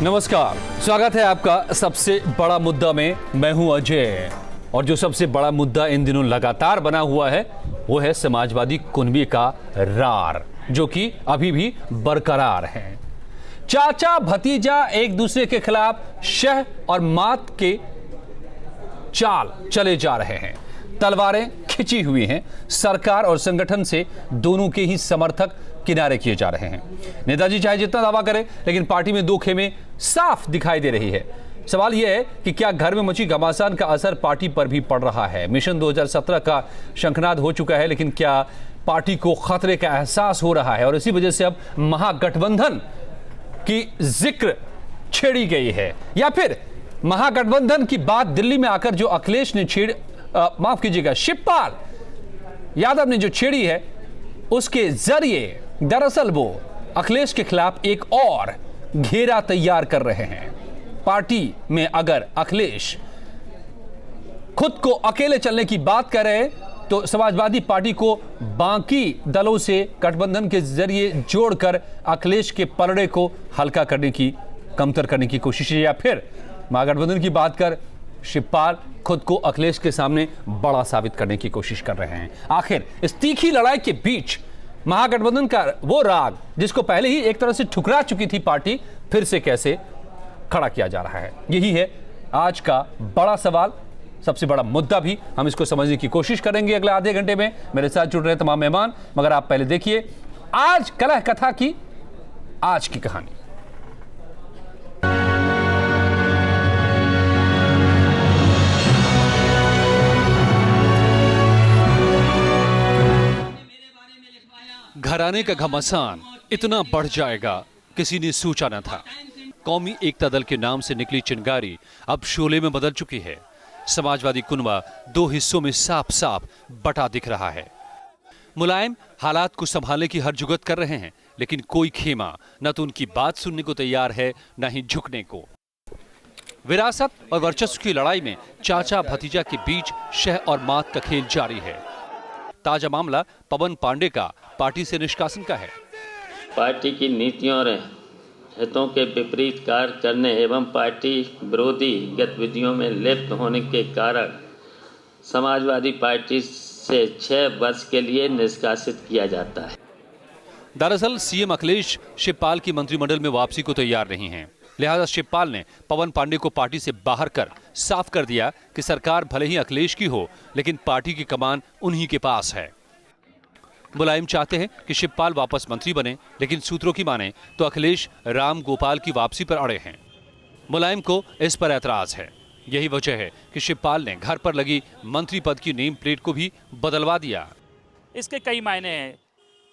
नमस्कार, स्वागत है आपका सबसे बड़ा मुद्दा में। मैं हूं अजय और जो सबसे बड़ा मुद्दा इन दिनों लगातार बना हुआ है वो है समाजवादी कुनबे का रार, जो कि अभी भी बरकरार है। चाचा भतीजा एक दूसरे के खिलाफ शह और मात के चाल चले जा रहे हैं। तलवारें खिंची हुई हैं। सरकार और संगठन से दोनों के ही समर्थक किनारे किए जा रहे हैं। नेताजी चाहे जितना दावा करें, लेकिन पार्टी में दो खेमे साफ दिखाई दे रही है। सवाल यह है कि क्या घर में मची घमासान का असर पार्टी पर भी पड़ रहा है? मिशन 2017 का शंखनाद हो चुका है, लेकिन क्या पार्टी को खतरे का एहसास हो रहा है और इसी वजह से अब महागठबंधन की जिक्र छेड़ी गई है? या फिर महागठबंधन की बात दिल्ली में आकर जो अखिलेश ने माफ कीजिएगा, शिवपाल यादव ने जो छेड़ी है, उसके जरिए दरअसल वो अखिलेश के खिलाफ एक और घेरा तैयार कर रहे हैं। पार्टी में अगर अखिलेश खुद को अकेले चलने की बात कर रहे हैं तो समाजवादी पार्टी को बाकी दलों से गठबंधन के जरिए जोड़कर अखिलेश के पलड़े को हल्का करने की, कमतर करने की कोशिश है। या फिर महागठबंधन की बात कर शिवपाल खुद को अखिलेश के सामने बड़ा साबित करने की कोशिश कर रहे हैं। आखिर इस तीखी लड़ाई के बीच महागठबंधन का वो राग जिसको पहले ही एक तरह से ठुकरा चुकी थी पार्टी, फिर से कैसे खड़ा किया जा रहा है? यही है आज का बड़ा सवाल, सबसे बड़ा मुद्दा भी। हम इसको समझने की कोशिश करेंगे अगले आधे घंटे में। मेरे साथ जुड़ रहे तमाम मेहमान, मगर आप पहले देखिए आज कलह कथा की आज की कहानी। घराने का घमासान इतना बढ़ जाएगा किसी ने सोचा न था। कौमी एकता दल के नाम से निकली चिंगारी अब शोले में बदल चुकी है। समाजवादी कुनबा दो हिस्सों में साफ साफ बटा दिख रहा है। मुलायम हालात को संभालने की हर जुगत कर रहे हैं, लेकिन कोई खेमा न तो उनकी बात सुनने को तैयार है, न ही झुकने को। विरासत और वर्चस्व की लड़ाई में चाचा भतीजा के बीच शह और मात का खेल जारी है। ताजा मामला पवन पांडे का पार्टी से निष्कासन का है। पार्टी की नीतियों और हितों के विपरीत कार्य करने एवं पार्टी विरोधी गतिविधियों में लिप्त होने के कारण समाजवादी पार्टी से 6 वर्ष के लिए निष्कासित किया जाता है। दरअसल सीएम अखिलेश शिवपाल की मंत्रिमंडल में वापसी को तैयार नहीं हैं। लिहाजा शिवपाल ने पवन पांडे को पार्टी से बाहर कर साफ कर दिया कि सरकार भले ही अखिलेश की हो, लेकिन पार्टी की कमान उन्हीं के पास है। मुलायम चाहते हैं कि शिवपाल वापस मंत्री बने, लेकिन सूत्रों की माने तो अखिलेश राम गोपाल की वापसी पर अड़े हैं। मुलायम को इस पर ऐतराज है। यही वजह है कि शिवपाल ने घर पर लगी मंत्री पद की नेम प्लेट को भी बदलवा दिया। इसके कई मायने हैं।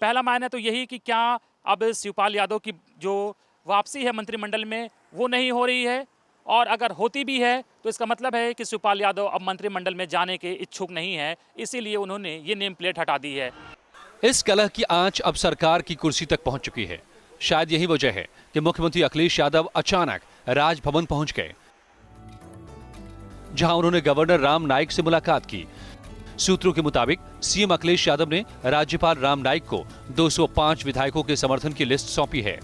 पहला मायने तो यही कि क्या अब शिवपाल यादव की जो वापसी है मंत्रिमंडल में वो नहीं हो रही है, और अगर होती भी है तो इसका मतलब है कि शिवपाल यादव अब मंत्रिमंडल में जाने के इच्छुक नहीं है, इसीलिए उन्होंने ये नेम प्लेट हटा दी है। इस कलह की आंच अब सरकार की कुर्सी तक पहुंच चुकी है। शायद यही वजह है कि मुख्यमंत्री अखिलेश यादव अचानक राजभवन पहुंच गए, जहां उन्होंने गवर्नर राम नाईक से मुलाकात की। सूत्रों के मुताबिक सीएम अखिलेश यादव ने राज्यपाल राम नाईक को 205 विधायकों के समर्थन की लिस्ट सौंपी है।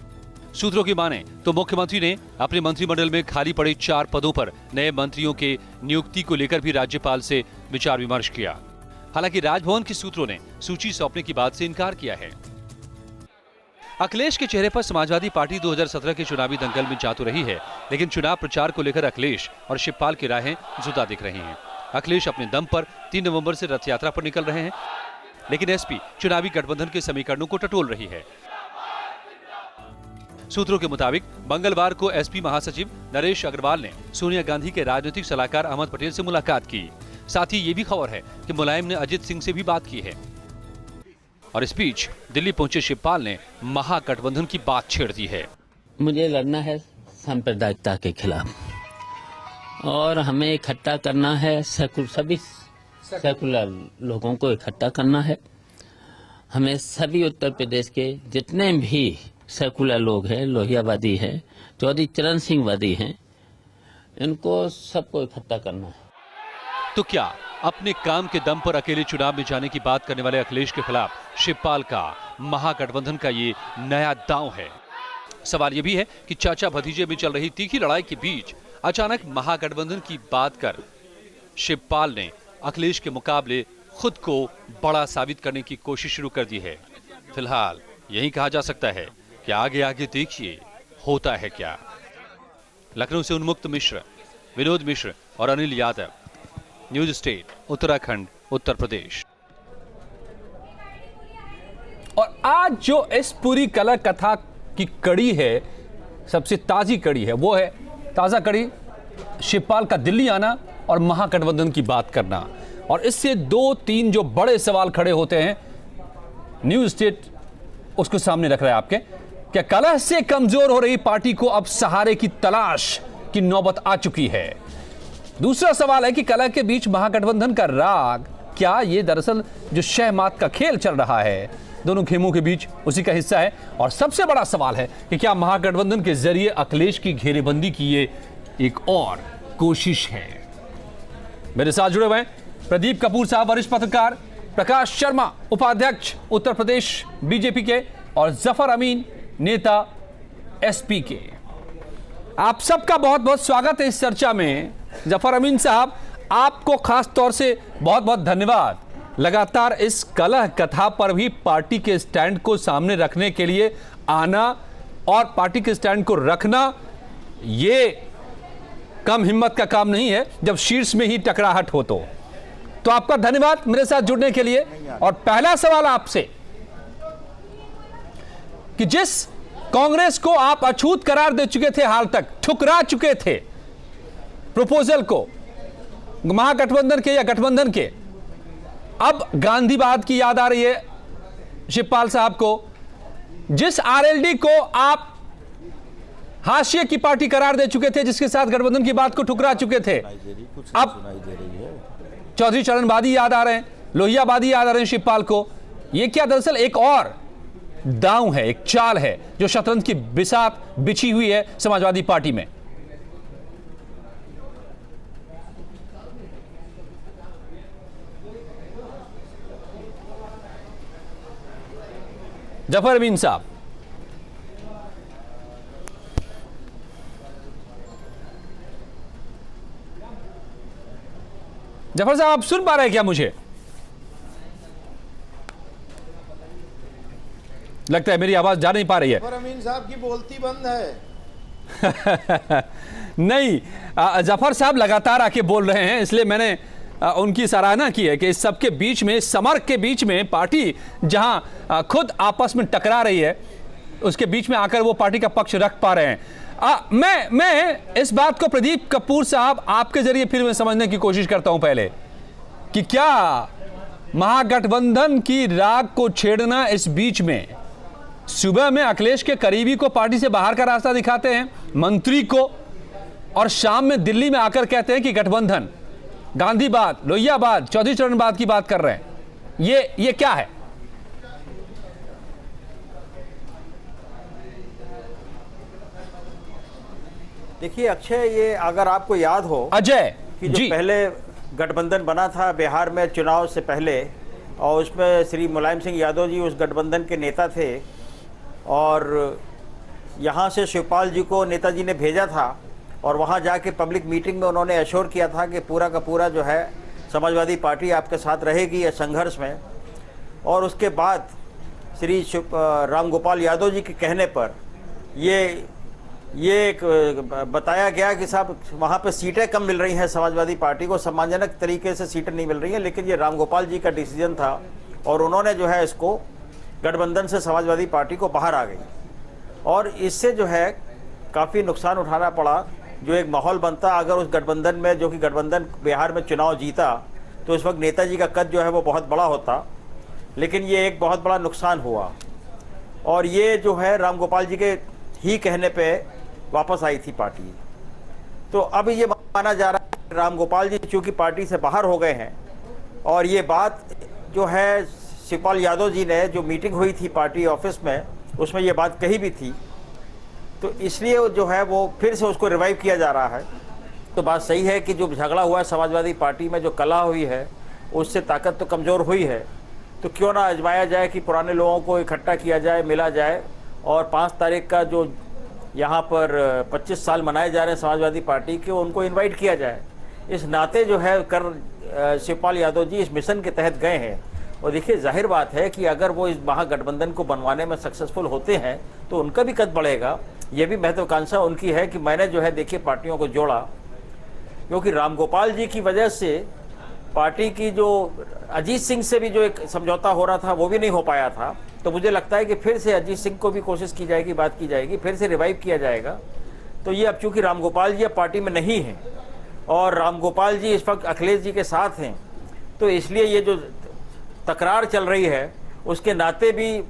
सूत्रों की माने तो मुख्यमंत्री ने अपने मंत्रिमंडल में खाली पड़े 4 पदों पर नए मंत्रियों के नियुक्ति को लेकर भी राज्यपाल से विचार विमर्श किया। हालांकि राजभवन के सूत्रों ने सूची सौंपने की बात से इनकार किया है। अखिलेश के चेहरे पर समाजवादी पार्टी 2017 के चुनावी दंगल में जा तो रही है, लेकिन चुनाव प्रचार को लेकर अखिलेश और शिवपाल की राहें जुदा दिख रही हैं। अखिलेश अपने दम पर 3 नवंबर से रथ यात्रा पर निकल रहे हैं, लेकिन एसपी चुनावी गठबंधन के समीकरणों को टटोल रही है। सूत्रों के मुताबिक मंगलवार को एसपी महासचिव नरेश अग्रवाल ने सोनिया गांधी के राजनीतिक सलाहकार अहमद पटेल से मुलाकात की। साथ ही ये भी खबर है कि मुलायम ने अजित सिंह से भी बात की है। और इस बीच दिल्ली पहुंचे शिवपाल ने महागठबंधन की बात छेड़ दी है। मुझे लड़ना है सांप्रदायिकता के खिलाफ और हमें इकट्ठा करना है, सभी सेकुलर लोगों को इकट्ठा करना है। हमें सभी उत्तर प्रदेश के जितने भी सेकुलर लोग हैं, लोहियावादी हैं, चौधरी चरण सिंह वादी हैं, इनको सबको इकट्ठा करना है। तो क्या अपने काम के दम पर अकेले चुनाव में जाने की बात करने वाले अखिलेश के खिलाफ शिवपाल का महागठबंधन का ये नया दांव है? सवाल यह भी है कि चाचा भतीजे में चल रही तीखी लड़ाई के बीच अचानक महागठबंधन की बात कर शिवपाल ने अखिलेश के मुकाबले खुद को बड़ा साबित करने की कोशिश शुरू कर दी है। फिलहाल यही कहा जा सकता है कि आगे आगे देखिए होता है क्या। लखनऊ से उन्मुक्त मिश्र, विनोद मिश्र और अनिल यादव, न्यूज स्टेट, उत्तराखंड, उत्तर प्रदेश। और आज जो इस पूरी कला कथा की कड़ी है, सबसे ताजी कड़ी है, वो है ताजा कड़ी शिवपाल का दिल्ली आना और महागठबंधन की बात करना। और इससे 2-3 जो बड़े सवाल खड़े होते हैं, न्यूज स्टेट उसको सामने रख रहा है आपके। क्या कलह से कमजोर हो रही पार्टी को अब सहारे की तलाश की नौबत आ चुकी है? दूसरा सवाल है कि कलह के बीच महागठबंधन का राग, क्या ये दरअसल जो शह मात का खेल चल रहा है दोनों खेमों के बीच, उसी का हिस्सा है? और सबसे बड़ा सवाल है कि क्या महागठबंधन के जरिए अखिलेश की घेरेबंदी की ये एक और कोशिश है? मेरे साथ जुड़े हुए हैं प्रदीप कपूर साहब, वरिष्ठ पत्रकार, प्रकाश शर्मा, उपाध्यक्ष उत्तर प्रदेश बीजेपी के, और जफर अमीन, नेता एसपी के। आप सबका बहुत बहुत स्वागत है इस चर्चा में। जफर अमीन साहब, आपको खास तौर से बहुत बहुत धन्यवाद। लगातार इस कलह कथा पर भी पार्टी के स्टैंड को सामने रखने के लिए आना और पार्टी के स्टैंड को रखना, ये कम हिम्मत का काम नहीं है जब शीर्ष में ही टकराहट हो तो आपका धन्यवाद मेरे साथ जुड़ने के लिए। और पहला सवाल आपसे कि जिस कांग्रेस को आप अछूत करार दे चुके थे, हाल तक ठुकरा चुके थे प्रपोजल को महागठबंधन के या गठबंधन के, अब गांधीवाद की याद आ रही है शिवपाल साहब को। जिस आरएलडी को आप हाशिए की पार्टी करार दे चुके थे, जिसके साथ गठबंधन की बात को ठुकरा चुके थे, अब चौधरी चरणवादी याद आ रहे हैं, लोहियावादी याद आ रहे हैं शिवपाल को। यह क्या दरअसल एक और दांव है, एक चाल है जो शतरंज की बिसात बिछी हुई है समाजवादी पार्टी में? जफर अमीन साहब, जफर साहब आप सुन पा रहे हैं क्या? मुझे लगता है मेरी आवाज जा नहीं पा रही है। जफर अमीन साहब की बोलती बंद है। नहीं, जफर साहब लगातार आके बोल रहे हैं, इसलिए मैंने उनकी सराहना की है कि इस सबके बीच में, समर के बीच में, पार्टी जहां खुद आपस में टकरा रही है, उसके बीच में आकर वो पार्टी का पक्ष रख पा रहे हैं। मैं इस बात को प्रदीप कपूर साहब आपके जरिए फिर मैं समझने की कोशिश करता हूं पहले, कि क्या महागठबंधन की राग को छेड़ना इस बीच में, सुबह में अखिलेश के करीबी को पार्टी से बाहर का रास्ता दिखाते हैं, मंत्री को, और शाम में दिल्ली में आकर कहते हैं कि गठबंधन, गांधीवाद, लोहियावाद, चौधरी चरणवाद की बात कर रहे हैं, ये क्या है? देखिए अक्षय, ये अगर आपको याद हो अजय कि जो जी, पहले गठबंधन बना था बिहार में चुनाव से पहले, और उसमें श्री मुलायम सिंह यादव जी उस गठबंधन के नेता थे, और यहाँ से शिवपाल जी को नेताजी ने भेजा था, और वहाँ जाके पब्लिक मीटिंग में उन्होंने एश्योर किया था कि पूरा का पूरा जो है समाजवादी पार्टी आपके साथ रहेगी इस संघर्ष में। और उसके बाद श्री रामगोपाल यादव जी के कहने पर ये एक बताया गया कि साहब वहाँ पे सीटें कम मिल रही हैं समाजवादी पार्टी को, सम्मानजनक तरीके से सीटें नहीं मिल रही हैं, लेकिन ये रामगोपाल जी का डिसीजन था और उन्होंने जो है इसको गठबंधन से समाजवादी पार्टी को बाहर आ गई। और इससे जो है काफ़ी नुकसान उठाना पड़ा। जो एक माहौल बनता अगर उस गठबंधन में, जो कि गठबंधन बिहार में चुनाव जीता, तो इस वक्त नेताजी का कद जो है वो बहुत बड़ा होता, लेकिन ये एक बहुत बड़ा नुकसान हुआ। और ये जो है रामगोपाल जी के ही कहने पे वापस आई थी पार्टी। तो अब ये माना जा रहा है कि रामगोपाल जी चूँकि पार्टी से बाहर हो गए हैं, और ये बात जो है शिवपाल यादव जी ने, जो मीटिंग हुई थी पार्टी ऑफिस में, उसमें ये बात कही भी थी, तो इसलिए जो है वो फिर से उसको रिवाइव किया जा रहा है। तो बात सही है कि जो झगड़ा हुआ है समाजवादी पार्टी में, जो कलह हुई है, उससे ताकत तो कमज़ोर हुई है। तो क्यों ना आजमाया जाए कि पुराने लोगों को इकट्ठा किया जाए, मिला जाए, और 5 तारीख का जो यहाँ पर 25 साल मनाए जा रहे हैं समाजवादी पार्टी के, उनको इनवाइट किया जाए। इस नाते जो है शिवपाल यादव जी इस मिशन के तहत गए हैं। और देखिए जाहिर बात है कि अगर वो इस महागठबंधन को बनवाने में सक्सेसफुल होते हैं तो उनका भी कद बढ़ेगा। ये भी महत्वाकांक्षा उनकी है कि मैंने जो है देखिए पार्टियों को जोड़ा, क्योंकि रामगोपाल जी की वजह से पार्टी की जो अजीत सिंह से भी जो एक समझौता हो रहा था वो भी नहीं हो पाया था। तो मुझे लगता है कि फिर से अजीत सिंह को भी कोशिश की जाएगी, बात की जाएगी, फिर से रिवाइव किया जाएगा। तो ये अब चूंकि रामगोपाल जी अब पार्टी में नहीं हैं और रामगोपाल जी इस वक्त अखिलेश जी के साथ हैं, तो इसलिए ये जो तकरार चल रही है उसके नाते भी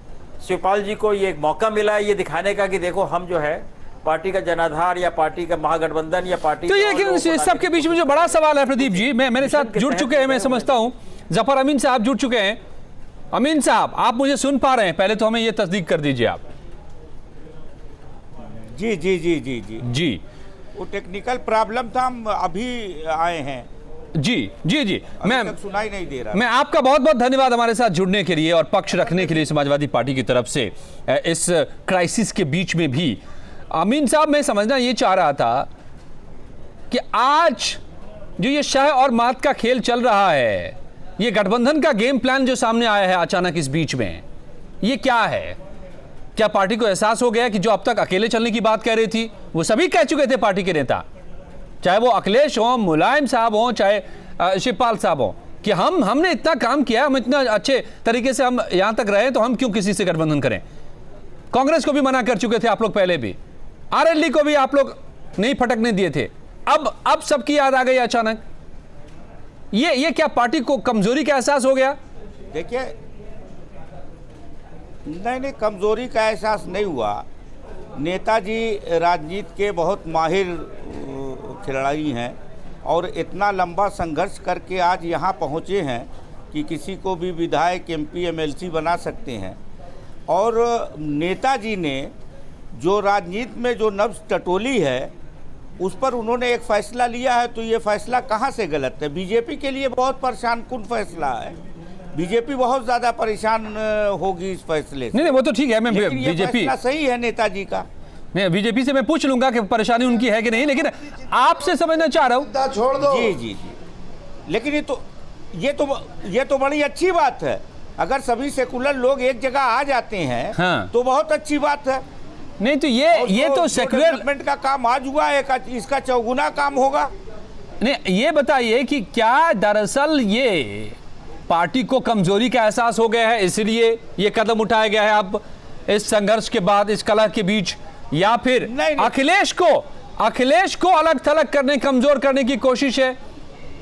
शिवपाल जी को ये एक मौका मिला है ये दिखाने का कि देखो हम जो है पार्टी का जनाधार या पार्टी का महागठबंधन या पार्टी। तो ये सबके बीच में जो बड़ा सवाल है प्रदीप जी, मैं मेरे साथ जुड़ चुके हैं, मैं समझता हूं जफर अमीन साहब जुड़ चुके हैं। अमीन साहब, आप मुझे सुन पा रहे हैं? पहले तो हमें ये तस्दीक कर दीजिए आप। जी जी जी जी जी जी, वो टेक्निकल प्रॉब्लम था, हम अभी आए हैं। जी जी जी, मैं सुनाई नहीं दे रहा। मैं आपका बहुत बहुत धन्यवाद हमारे साथ जुड़ने के लिए और पक्ष रखने के लिए समाजवादी पार्टी की तरफ से इस क्राइसिस के बीच में भी। अमीन साहब, मैं समझना ये चाह रहा था कि आज जो ये शह और मात का खेल चल रहा है, ये गठबंधन का गेम प्लान जो सामने आया है अचानक इस बीच में, ये क्या है? क्या पार्टी को एहसास हो गया कि जो अब तक अकेले चलने की बात कह रही थी वो सभी कह चुके थे पार्टी के नेता, चाहे वो अखिलेश हो, मुलायम साहब हो, चाहे शिवपाल साहब हो, कि हमने इतना काम किया, हम इतना अच्छे तरीके से हम यहां तक रहे, तो हम क्यों किसी से गठबंधन करें? कांग्रेस को भी मना कर चुके थे आप लोग पहले भी, आरएलडी को भी आप लोग नहीं फटकने दिए थे। अब सबकी याद आ गई अचानक। ये क्या पार्टी को कमजोरी का एहसास हो गया? देखिए, नहीं, कमजोरी का एहसास नहीं हुआ। नेताजी राजनीति के बहुत माहिर खिलाड़ी हैं और इतना लंबा संघर्ष करके आज यहाँ पहुँचे हैं कि किसी को भी विधायक, एमपी, एमएलसी बना सकते हैं। और नेताजी ने जो राजनीति में जो नब्ज टटोली है उस पर उन्होंने एक फैसला लिया है, तो ये फैसला कहाँ से गलत है? बीजेपी के लिए बहुत परेशान कुन फैसला है, बीजेपी बहुत ज़्यादा परेशान होगी इस फैसले से। नहीं, वो तो ठीक है, मैं बीजेपी सही है नेताजी का। नहीं, बीजेपी से मैं पूछ लूंगा कि परेशानी उनकी है कि नहीं, लेकिन आपसे समझना चाह रहा हूं। छोड़ दो। जी जी जी, लेकिन ये तो बड़ी अच्छी बात है। अगर सभी सेकुलर लोग एक जगह आ जाते हैं हाँ, तो बहुत अच्छी बात है। नहीं तो ये तो सेकुलर डेवलपमेंट का काम आज हुआ है, इसका चौगुना काम होगा। नहीं, ये बताइए कि क्या दरअसल ये पार्टी को कमजोरी का एहसास हो गया है इसलिए ये कदम उठाया गया है अब इस संघर्ष के बाद, इस कलह के बीच, या फिर नहीं। अखिलेश को अलग थलग करने, कमजोर करने की कोशिश है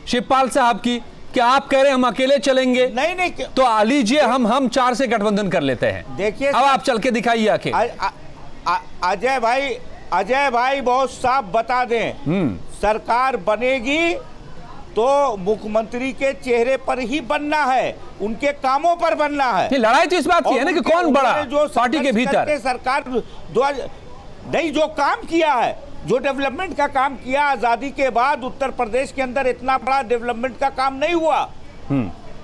शिवपाल साहब की? क्या आप कह रहे हैं हम अकेले चलेंगे? नहीं, तो लीजिए हम 4 से गठबंधन कर लेते हैं। देखिए, अब आप चल के दिखाइए आखिर। अजय भाई बहुत साफ बता दें, सरकार बनेगी तो मुख्यमंत्री के चेहरे पर ही बनना है, उनके कामों पर बनना है। लड़ाई तो इस बात की है ना कि कौन बड़ा जो पार्टी के भीतर। सरकार नहीं, जो काम किया है, जो डेवलपमेंट का काम किया, आजादी के बाद उत्तर प्रदेश के अंदर इतना बड़ा डेवलपमेंट का काम नहीं हुआ।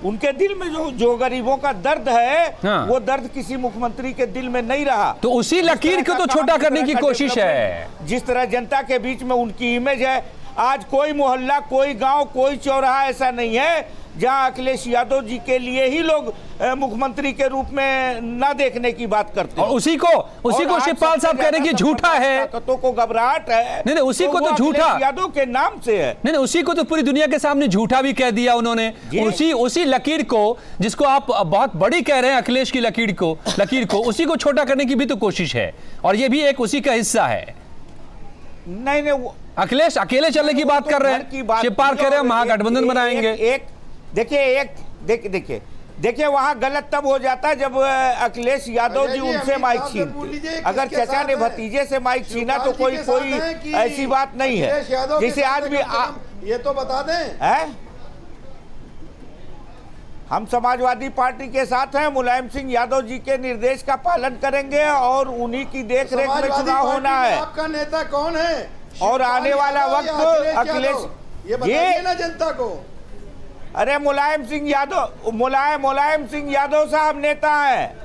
उनके दिल में जो गरीबों का दर्द है, हाँ, वो दर्द किसी मुख्यमंत्री के दिल में नहीं रहा। तो उसी लकीर को तो छोटा करने की कोशिश है। जिस तरह जनता के बीच में उनकी इमेज है, आज कोई मोहल्ला, कोई गांव, कोई चौराहा ऐसा नहीं है जहां अखिलेश यादव जी के लिए ही लोग मुख्यमंत्री के रूप में ना देखने की बात करते हैं। और उसी को शिवपाल साहब कह रहे कि झूठा है, ताकतों को घबराहट है। नहीं, उसी को तो झूठा यादव के नाम से है। नहीं, उसी को तो पूरी दुनिया के सामने झूठा भी कह दिया उन्होंने। उसी लकीर को, जिसको आप बहुत बड़ी कह रहे हैं, अखिलेश की लकीर को उसी को छोटा करने की भी तो कोशिश है, और ये भी एक उसी का हिस्सा है। नहीं, अखिलेश अकेले चलने की बात कर रहे हैं, शिवपाल कह रहे हैं महागठबंधन बनाएंगे। देखिए वहां गलत तब हो जाता जब अखिलेश यादव जी उनसे माइक छीनते। अगर चचा ने भतीजे से माइक छीना तो कोई ऐसी बात नहीं है। जैसे आज भी ये तो बता दें, हम समाजवादी पार्टी के साथ हैं, मुलायम सिंह यादव जी के निर्देश का पालन करेंगे और उन्हीं की देखरेख में चुनाव होना है। आपका नेता कौन है? और आने वाला वक्त अखिलेश, ये बताइए ना जनता को। अरे मुलायम सिंह यादव साहब नेता हैं।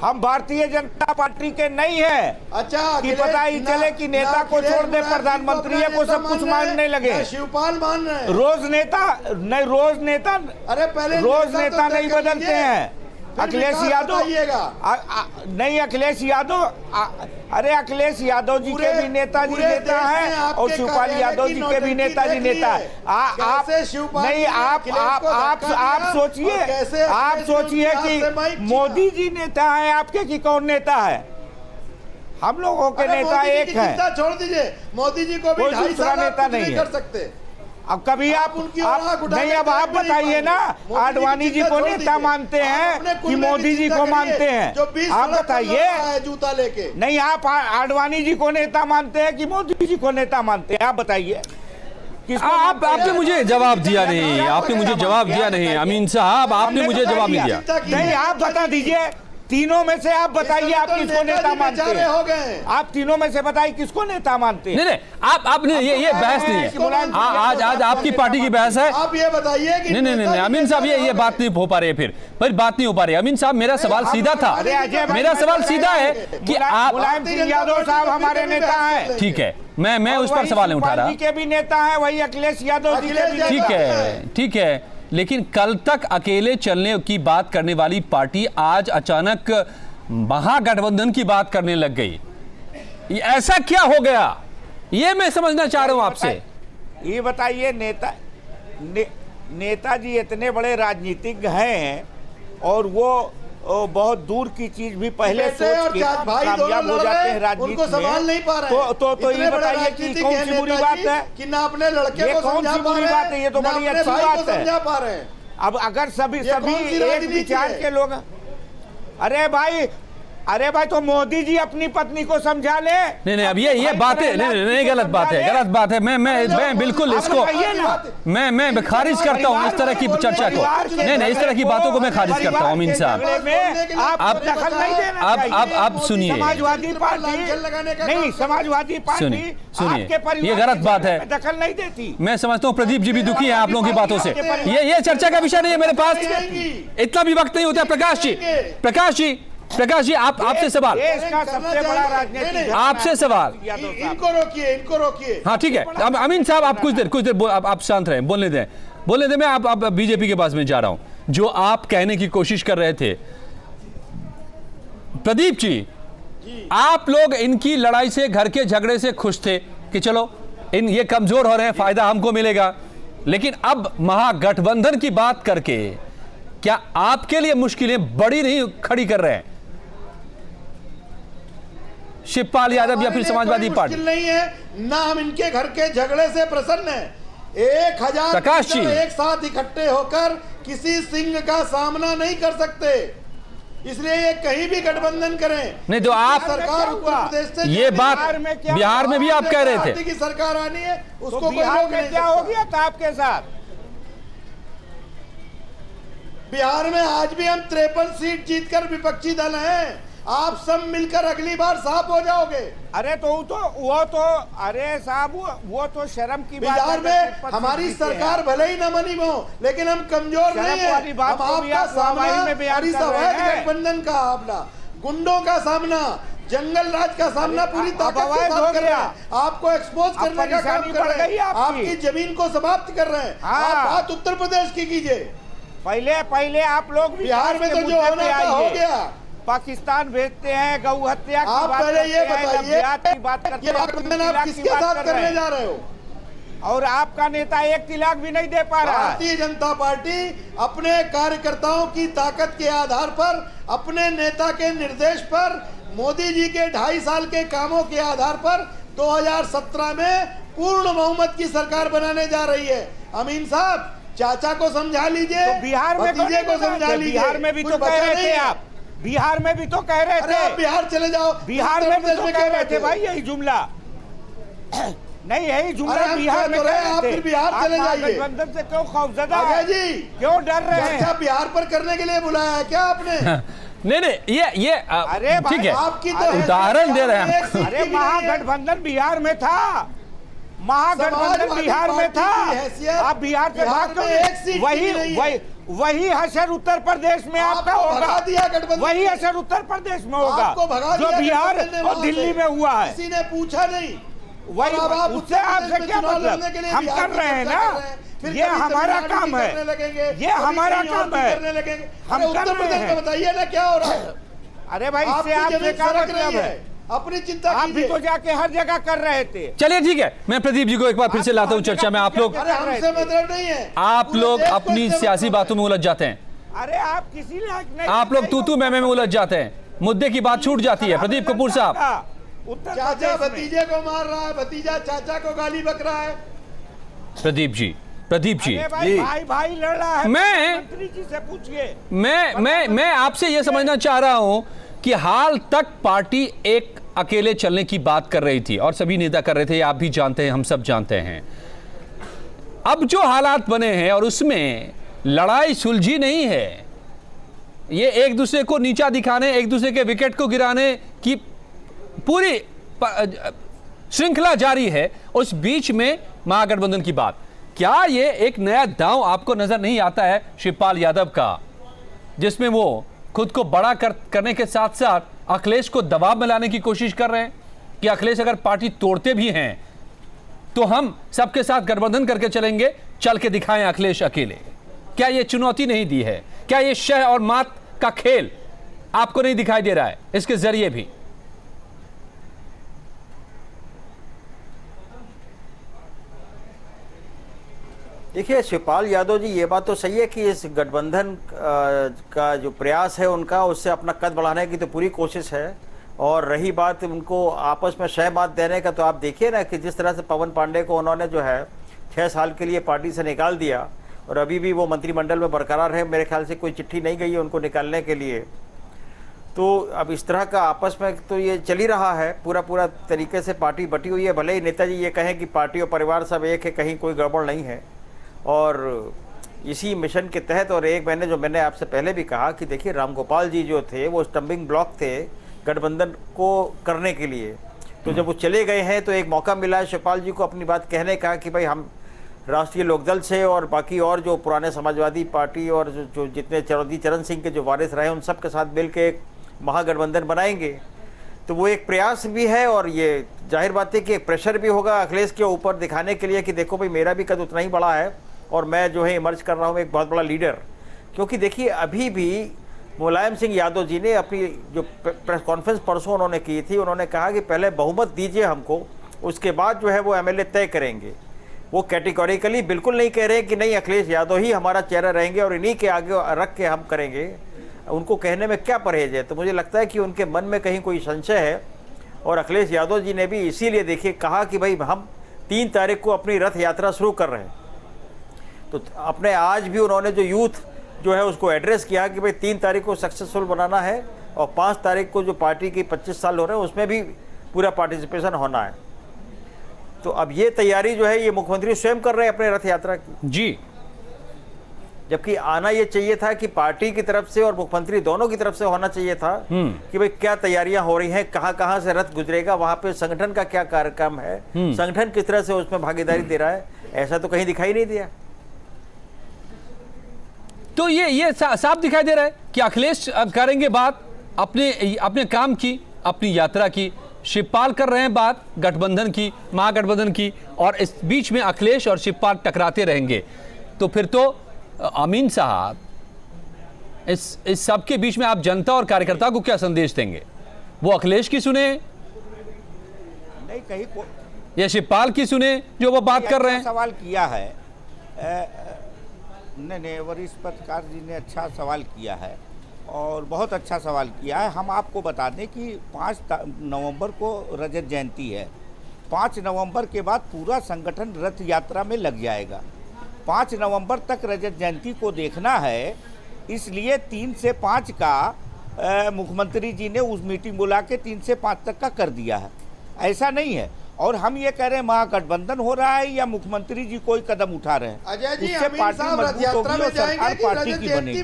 हम भारतीय जनता पार्टी के नहीं है अच्छा कि पता ही चले कि नेता को छोड़ दे प्रधानमंत्री को सब कुछ मानने लगे। शिवपाल मान रहे हैं। रोज नेता अरे पहले रोज नेता तो नहीं तय कर बदलते लीजिए। हैं। फिर अखिलेश विकास यादव बताइएगा। नहीं, अखिलेश यादव अरे अखिलेश यादव जी के भी नेताजी पूरे नेता देश में हैं और आपके शिवपाल कार्यालय यादव की जी के भी नौटंकी नेताजी देख ली नेता है। हैं। आप कैसे शिवपाल नहीं, जी ने अखिलेश को आप धक्का दिया सोचिए, और कैसे आप अखिलेश ने सोचिए उनके हाथ से कि माइक छीना। मोदी जी नेता है आपके कि कौन नेता है? हम लोगों के अरे नेता मोदी जी एक की है, चिंता छोड़ दीजिए, मोदी जी को भी कोई 2.5 दूसरा साल आप नेता कुछ नहीं नहीं है। कर सकते। अब कभी आप उनकी ओर आंख उठा नहीं, के अब आप देख नहीं बताइए ना, पाएंगे। मोदी जी की आडवाणी जी चिंता को छोड़ नेता दीजिए। मानते आप हैं अपने कि कुल में मोदी जी चिंता को करिए, मानते हैं? जो 20 आप सड़क पर बताइए। लड़ रहा है जूता लेके। नहीं, आप आडवाणी जी को नेता मानते हैं कि मोदी जी को नेता मानते हैं? आप बताइए। आपने मुझे जवाब दिया नहीं, आपने मुझे जवाब दिया नहीं अमीन साहब, आपने मुझे जवाब नहीं दिया। नहीं, आप बता दीजिए, तीनों में से आप बताइए आप किसको नेता मानते हैं? हो गए। आप तीनों में से बताइए किसको नेता मानते हैं? नहीं, आपने ये बहस नहीं है। आज आपकी पार्टी की बहस है। आप ये बताइए कि नहीं अमीन साहब, ये बात नहीं हो पा रही है। फिर बात नहीं हो पा रही। अमीन साहब, मेरा सवाल सीधा था। मेरा सवाल सीधा है कि आप मुलायम सिंह यादव साहब हमारे नेता हैं। ठीक है, मैं उस पर सवाल नहीं उठा रहा। जी के भी नेता हैं, वही अखिलेश यादव जी के भी। ठीक है, लेकिन कल तक अकेले चलने की बात करने वाली पार्टी आज अचानक महागठबंधन की बात करने लग गई। ऐसा क्या हो गया, ये मैं समझना चाह रहा हूं आपसे। ये बताइए, नेताजी इतने बड़े राजनीतिज्ञ हैं और वो बहुत दूर की चीज भी पहले सोच के कामयाब हो जाते हैं राजनीति उनको संभाल नहीं पा रहे हैं। तो ये बताइए कि कौन सी बुरी बात है कि ना अपने लड़के को कौन सी बुरी बात है? ये तो बड़ी अच्छी बात है। समझा पा रहे हैं। अब अगर सभी एक विचार के लोग, अरे भाई तो मोदी जी अपनी पत्नी को समझा ले। नहीं, अब ये बातें नहीं, गलत बात है। मैं बिल्कुल इसको मैं खारिज करता हूँ इस तरह की चर्चा को। नहीं, इस तरह की बातों को मैं खारिज करता हूँ अमीन साहब। आप सुनिए, समाजवादी पार्टी नहीं, समाजवादी पार्टी सुनिए, ये गलत बात है, दखल नहीं देती। मैं समझता हूँ प्रदीप जी भी दुखी हैं आप लोगों की बातों से। ये चर्चा का विषय नहीं है मेरे पास, इतना भी वक्त नहीं होता। प्रकाश जी, आपसे सवाल, सबसे बड़ा राजनीतिक आपसे सवाल। इनको रोकिए। हाँ ठीक है, अब अमीन साहब आप कुछ देर आप शांत रहें, बोलने दें। मैं आप बीजेपी के पास में जा रहा हूं। जो आप कहने की कोशिश कर रहे थे प्रदीप जी, आप लोग इनकी लड़ाई से, घर के झगड़े से खुश थे कि चलो ये कमजोर हो रहे हैं, फायदा हमको मिलेगा। लेकिन अब महागठबंधन की बात करके क्या आपके लिए मुश्किलें बड़ी नहीं खड़ी कर रहे हैं शिवपाल यादव या फिर समाजवादी पार्टी? नहीं है ना, हम इनके घर के झगड़े से प्रसन्न हैं। 1000 प्रकाश जी एक साथ इकट्ठे होकर किसी सिंह का सामना नहीं कर सकते, इसलिए ये कहीं भी गठबंधन करें। नहीं तो आप सरकार उत्तर प्रदेश से ये बात बिहार में भी आप कह रहे थे की सरकार आनी है, उसको बिहार में क्या हो गया था आपके साथ? बिहार में आज भी हम 53 सीट जीतकर विपक्षी दल हैं। आप सब मिलकर अगली बार साफ हो जाओगे। अरे तो अरे साहब वो तो शर्म की बात है। बिहार में हमारी सरकार भले ही न बनी हो, लेकिन हम कमजोर नहीं है। हम आपका सामना, इस अवैध गठबंधन का सामना, गुंडों का सामना, जंगल राज का सामना पूरी ताकत के साथ कर रहे हैं। आपको एक्सपोज करने का काम कर रहे हैं, आपकी जमीन को समाप्त कर रहे हैं। आप बात उत्तर प्रदेश की कीजिए। पहले आप लोग बिहार में तो जो होना था हो गया। पाकिस्तान भेजते हैं, गौ हत्या की आप बात पहले ये करते हैं, बताइए, की बात करते ये हैं, गठबंधन आप किसके साथ करने जा रहे हो? और आपका नेता एक तिलाक भी नहीं दे पा रहा है। भारतीय जनता पार्टी अपने कार्यकर्ताओं की ताकत के आधार पर, अपने नेता के निर्देश पर, मोदी जी के 2.5 साल के कामों के आधार पर 2017 में पूर्ण बहुमत की सरकार बनाने जा रही है। अमीन साहब, चाचा को समझा लीजिए, तो बिहार में भतीजे को समझा लीजिए। बिहार में भी तो कह रहे थे आप, बिहार में भी तो कह रहे थे। आप बिहार चले जाओ, बिहार में भी तो कह रहे थे भाई यही जुमला। नहीं, यही जुमला बिहार में कह रहे थे। बिहार चले जाइए। गठबंधन से क्यों खौफजदा है जी? क्यों डर रहे हैं? क्या बिहार पर करने के लिए बुलाया है क्या आपने? नहीं, ये अरे ठीक है, आपकी तो उदाहरण दे रहे हैं। अरे महागठबंधन बिहार में था, महागठबंधन बिहार में था, आप बिहार से भाग वही असर उत्तर प्रदेश में आपका होगा, वही असर उत्तर प्रदेश में होगा जो बिहार और दिल्ली में हुआ है। किसी ने पूछा नहीं, वही उससे आपसे क्या मतलब, हम कर रहे हैं ना, ये हमारा काम है, ये हमारा काम है, हम कर रहे हैं। बताइए ना क्या हो रहा है। अरे भाई इससे आपसे क्या मतलब है, अपनी चिंता आप भी तो जाके हर जगह कर रहे थे। चलिए ठीक है, मैं प्रदीप जी को एक बार फिर से लाता हूं चर्चा में। आप लोग हमसे मतलब नहीं है, आप लोग अपनी सियासी बातों में उलझ जाते हैं, अरे आप किसी लायक नहीं, आप लोग तू मैं में उलझ जाते हैं, मुद्दे की बात छूट जाती है। प्रदीप कपूर साहब, चाचा भतीजे को मार रहा है, भतीजा चाचा को गाली बक रहा है। प्रदीप जी भाई लड़ रहा है, मंत्री जी से पूछिए। मैं आपसे यह समझना चाह रहा हूं कि हाल तक पार्टी एक अकेले चलने की बात कर रही थी और सभी नेता कर रहे थे, आप भी जानते हैं, हम सब जानते हैं। अब जो हालात बने हैं और उसमें लड़ाई सुलझी नहीं है, ये एक दूसरे को नीचा दिखाने, एक दूसरे के विकेट को गिराने की पूरी श्रृंखला जारी है। उस बीच में महागठबंधन की बात, क्या ये एक नया दांव आपको नजर नहीं आता है शिवपाल यादव का, जिसमें वो खुद को बड़ा करने के साथ साथ अखिलेश को दबाव में लाने की कोशिश कर रहे हैं कि अखिलेश अगर पार्टी तोड़ते भी हैं तो हम सबके साथ गठबंधन करके चलेंगे, चल के दिखाएं अखिलेश अकेले। क्या ये चुनौती नहीं दी है? क्या ये शह और मात का खेल आपको नहीं दिखाई दे रहा है इसके जरिए भी? देखिए शिवपाल यादव जी, ये बात तो सही है कि इस गठबंधन का जो प्रयास है उनका, उससे अपना कद बढ़ाने की तो पूरी कोशिश है। और रही बात उनको आपस में शह मात देने का, तो आप देखिए ना कि जिस तरह से पवन पांडे को उन्होंने जो है 6 साल के लिए पार्टी से निकाल दिया और अभी भी वो मंत्रिमंडल में बरकरार है, मेरे ख्याल से कोई चिट्ठी नहीं गई है उनको निकालने के लिए। तो अब इस तरह का आपस में तो ये चल ही रहा है, पूरा तरीके से पार्टी बटी हुई है। भले ही नेताजी ये कहें कि पार्टी और परिवार सब एक है, कहीं कोई गड़बड़ नहीं है। और इसी मिशन के तहत, और एक मैंने आपसे पहले भी कहा कि देखिए रामगोपाल जी जो थे वो स्टम्बिंग ब्लॉक थे गठबंधन को करने के लिए। तो जब वो चले गए हैं तो एक मौका मिला है शिवपाल जी को अपनी बात कहने का कि भाई हम राष्ट्रीय लोकदल से और बाकी और जो पुराने समाजवादी पार्टी और जो जितने चौधरी चरण सिंह के जो वारिस रहे उन सब के साथ मिल के एक महागठबंधन बनाएंगे। तो वो एक प्रयास भी है और ये जाहिर बात है कि एक प्रेशर भी होगा अखिलेश के ऊपर दिखाने के लिए कि देखो भाई मेरा भी कद उतना ही बड़ा है और मैं जो है इमर्ज कर रहा हूँ एक बहुत बड़ा लीडर। क्योंकि देखिए अभी भी मुलायम सिंह यादव जी ने अपनी जो प्रेस कॉन्फ्रेंस परसों उन्होंने की थी, उन्होंने कहा कि पहले बहुमत दीजिए हमको, उसके बाद जो है वो एमएलए तय करेंगे। वो कैटेगोरिकली बिल्कुल नहीं कह रहे कि नहीं अखिलेश यादव ही हमारा चेहरा रहेंगे और इन्हीं के आगे रख के हम करेंगे। उनको कहने में क्या परहेज है? तो मुझे लगता है कि उनके मन में कहीं कोई संशय है। और अखिलेश यादव जी ने भी इसीलिए देखिए कहा कि भाई हम 3 तारीख को अपनी रथ यात्रा शुरू कर रहे हैं। तो अपने आज भी उन्होंने जो यूथ जो है उसको एड्रेस किया कि भाई 3 तारीख को सक्सेसफुल बनाना है और 5 तारीख को जो पार्टी की 25 साल हो रहे हैं उसमें भी पूरा पार्टिसिपेशन होना है। तो अब ये तैयारी जो है ये मुख्यमंत्री स्वयं कर रहे हैं अपने रथ यात्रा की जी, जबकि आना ये चाहिए था कि पार्टी की तरफ से और मुख्यमंत्री दोनों की तरफ से होना चाहिए था कि भाई क्या तैयारियां हो रही हैं, कहां से रथ गुजरेगा, वहां पे संगठन का क्या कार्यक्रम है, संगठन किस तरह से उसमें भागीदारी दे रहा है, ऐसा तो कहीं दिखाई नहीं दिया। तो ये साफ दिखाई दे रहा है कि अखिलेश करेंगे बात अपने काम की, अपनी यात्रा की, शिवपाल कर रहे हैं बात गठबंधन की, महागठबंधन की, और इस बीच में अखिलेश और शिवपाल टकराते रहेंगे। तो फिर तो अमीन साहब इस सब के बीच में आप जनता और कार्यकर्ता को क्या संदेश देंगे? वो अखिलेश की सुने नहीं कहीं को, या शिवपाल की सुने जो वो बात कर रहे हैं? सवाल किया है नहीं वरिष्ठ पत्रकार जी ने अच्छा सवाल किया है और बहुत अच्छा सवाल किया है। हम आपको बता दें कि 5 नवंबर को रजत जयंती है। 5 नवंबर के बाद पूरा संगठन रथ यात्रा में लग जाएगा। 5 नवंबर तक रजत जयंती को देखना है, इसलिए 3 से 5 का मुख्यमंत्री जी ने उस मीटिंग बुला के 3 से 5 तक का कर दिया है। ऐसा नहीं है। और हम ये कह रहे हैं महागठबंधन हो रहा है या मुख्यमंत्री जी कोई कदम उठा रहे हैं, अजय जी उससे पार्टी मजबूत होगी और सरकार पार्टी की बनेगी।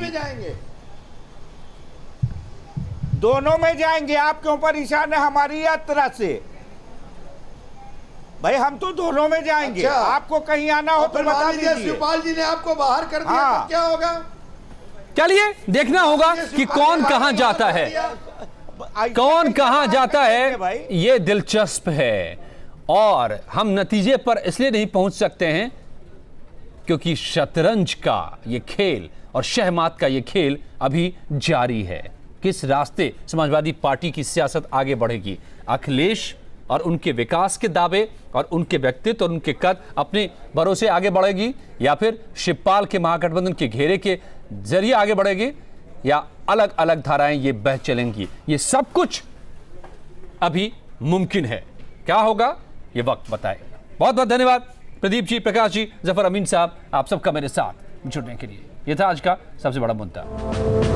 दोनों में जाएंगे। आप क्यों परेशान है हमारी यात्रा से? भाई हम तो दोनों में जाएंगे। अच्छा। आपको कहीं आना हो तो बता दीजिए। शिवपाल जी ने आपको बाहर कर दिया हाँ। तो क्या होगा? चलिए देखना होगा कि कौन कहां जाता है, कौन कहां जाता है, ये दिलचस्प है। और हम नतीजे पर इसलिए नहीं पहुंच सकते हैं क्योंकि शतरंज का ये खेल और शहमात का ये खेल अभी जारी है। किस रास्ते समाजवादी पार्टी की सियासत आगे बढ़ेगी? अखिलेश और उनके विकास के दावे और उनके व्यक्तित्व और उनके कद अपने भरोसे आगे बढ़ेगी, या फिर शिवपाल के महागठबंधन के घेरे के जरिए आगे बढ़ेगी, या अलग अलग धाराएं ये बह चलेंगी? ये सब कुछ अभी मुमकिन है। क्या होगा ये वक्त बताएगा। बहुत बहुत धन्यवाद प्रदीप जी, प्रकाश जी, जफर अमीन साहब, आप सबका मेरे साथ जुड़ने के लिए। यह था आज का सबसे बड़ा मुद्दा।